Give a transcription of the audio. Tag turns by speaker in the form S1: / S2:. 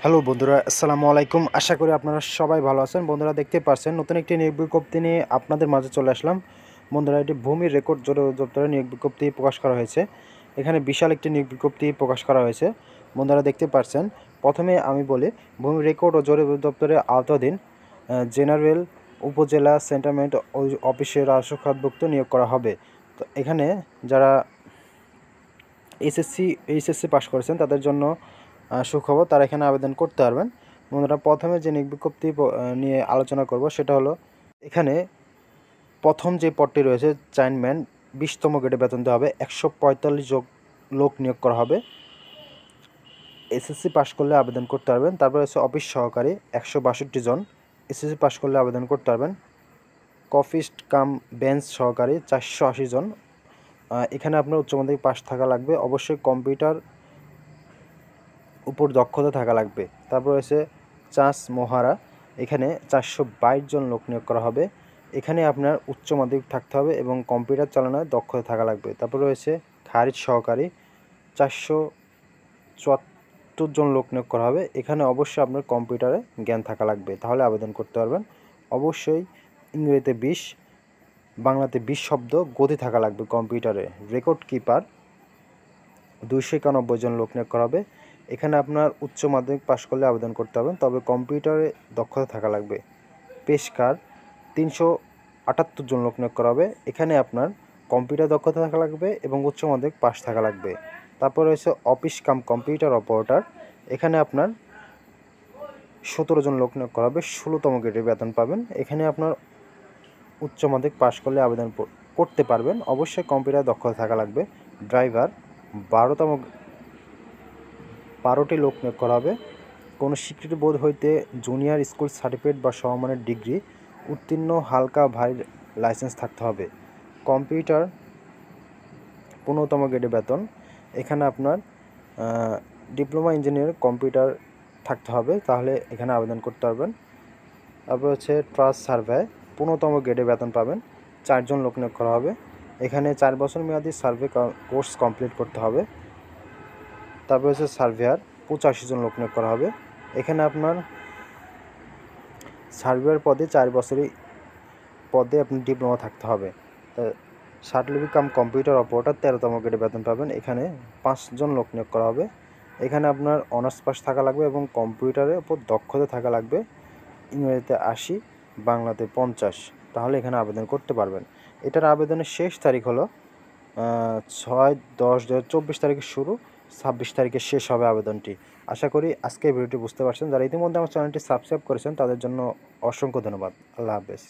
S1: Hello বন্ধুরা, আসসালামু আলাইকুম। আশা করি আপনারা সবাই ভালো আছেন। বন্ধুরা, দেখতে পাচ্ছেন নতুন একটি নিয়োগ বিজ্ঞপ্তি নিয়ে আপনাদের মাঝে চলে আসলাম। বন্ধুরা, এটি ভূমি রেকর্ড জরিপ অধিদপ্তরের নিয়োগ বিজ্ঞপ্তি প্রকাশ করা হয়েছে। এখানে বিশাল একটি নিয়োগ বিজ্ঞপ্তি প্রকাশ করা হয়েছে। বন্ধুরা, দেখতে পাচ্ছেন, প্রথমে আমি বলি, ভূমি রেকর্ড ও জরিপ অধিদপ্তরের আওতাধীন জেনারেল উপজেলা সেন্টারমেন্ট অফিসের রাজস্বখাতভুক্ত নিয়োগ করা হবে। তো এখানে যারা এইচএসসি পাস করেছেন তাদের জন্য সুখবর, তারা এখানে আবেদন করতে পারবেন। বন্ধুরা, প্রথমে যে নিয়োগ বিজ্ঞপ্তি নিয়ে আলোচনা করব সেটা হলো, এখানে প্রথম যে পদটি রয়েছে চাইনম্যান, 20তম গ্রেডে বেতন দেওয়া হবে। 145 লোক নিয়োগ করা হবে। এসএসসি পাস করলে আবেদন করতে পারবেন। তারপর হচ্ছে অফিস সহকারী, 162 জন এসএসসি পাস করলে আবেদন করতে পারবেন। কফিস্ট কাম বেঞ্চ সহকারী, 480 জন। এখানে আপনার উচ্চ মাধ্যমিক পাস থাকা লাগবে। অবশ্যই কম্পিউটার উপর দক্ষতা থাকা লাগবে। তারপর রয়েছে চাষ মহারা, এখানে 422 জন লোক নিয়োগ করা হবে। এখানে আপনার উচ্চ মাধ্যমিক থাকতে হবে এবং কম্পিউটার চালানোর দক্ষতা থাকা লাগবে। তারপর রয়েছে খারিজ সহকারী, 474 জন লোক নিয়োগ করা হবে। এখানে অবশ্যই আপনার কম্পিউটারে জ্ঞান থাকা লাগবে, তাহলে আবেদন করতে পারবেন। অবশ্যই ইংরেজিতে 20, বাংলাতে 20 শব্দ গতি থাকা লাগবে কম্পিউটারে। রেকর্ড কিপার, 291 জন লোক নিয়োগ করা হবে। এখানে আপনার উচ্চ মাধ্যমিক পাশ করলে আবেদন করতে হবে, তবে কম্পিউটারে দক্ষতা থাকা লাগবে। পেশকার, 378 জন লোক নিয়োগ করা হবে। এখানে আপনার কম্পিউটার দক্ষতা থাকা লাগবে এবং উচ্চ মাধ্যমিক পাশ থাকা লাগবে। তারপর রয়েছে অফিস কাম কম্পিউটার অপারেটর, এখানে আপনার 17 জন লোক নিয়োগ করা হবে। 16তম গ্রেডের বেতন পাবেন। এখানে আপনার উচ্চ মাধ্যমিক পাশ করলে আবেদন করতে পারবেন। অবশ্যই কম্পিউটার দক্ষতা থাকা লাগবে। ড্রাইভার, 12টি লোক নিয়োগ করা হবে। কোনো স্বীকৃতি বোর্ড হইতে জুনিয়র স্কুল সার্টিফিকেট বা সমমানের ডিগ্রি উত্তীর্ণ হালকা ভারী লাইসেন্স থাকতে হবে। কম্পিউটার, 15তম গ্রেডে বেতন। এখানে আপনার ডিপ্লোমা ইঞ্জিনিয়ার কম্পিউটার থাকতে হবে, তাহলে এখানে আবেদন করতে পারবেন। তারপর হচ্ছে ট্রাস্ট সার্ভে, 15তম গ্রেডে বেতন পাবেন। 4 জন লোক নিয়োগ করা হবে। এখানে 4 বছর মেয়াদী সার্ভে কোর্স কমপ্লিট করতে হবে। তারপর হচ্ছে সার্ভেয়ার, 85 জন লোক নিয়োগ করা হবে। এখানে আপনার সার্ভেয়ার পদে 4 বছরই পদে আপনি ডিপ্লোমা থাকতে হবে। সার্টিফিকেট কাম কম্পিউটার অপারেটর, 13তম গ্রেডে বেতন পাবেন। এখানে 5 জন লোক নিয়োগ করা হবে। এখানে আপনার অনার্স পাস থাকা লাগবে এবং কম্পিউটারের উপর দক্ষতা থাকা লাগবে। ইংরেজিতে 80, বাংলাতে 50, তাহলে এখানে আবেদন করতে পারবেন। এটার আবেদনের শেষ তারিখ হলো 6-10-2024 তারিখে শুরু, 26 তারিখে শেষ হবে আবেদনটি। আশা করি আজকের ভিডিওটি বুঝতে পারছেন। যারা ইতিমধ্যে আমার চ্যানেলটি সাবস্ক্রাইব করেছেন তাদের জন্য অসংখ্য ধন্যবাদ। আল্লাহ হাফেজ।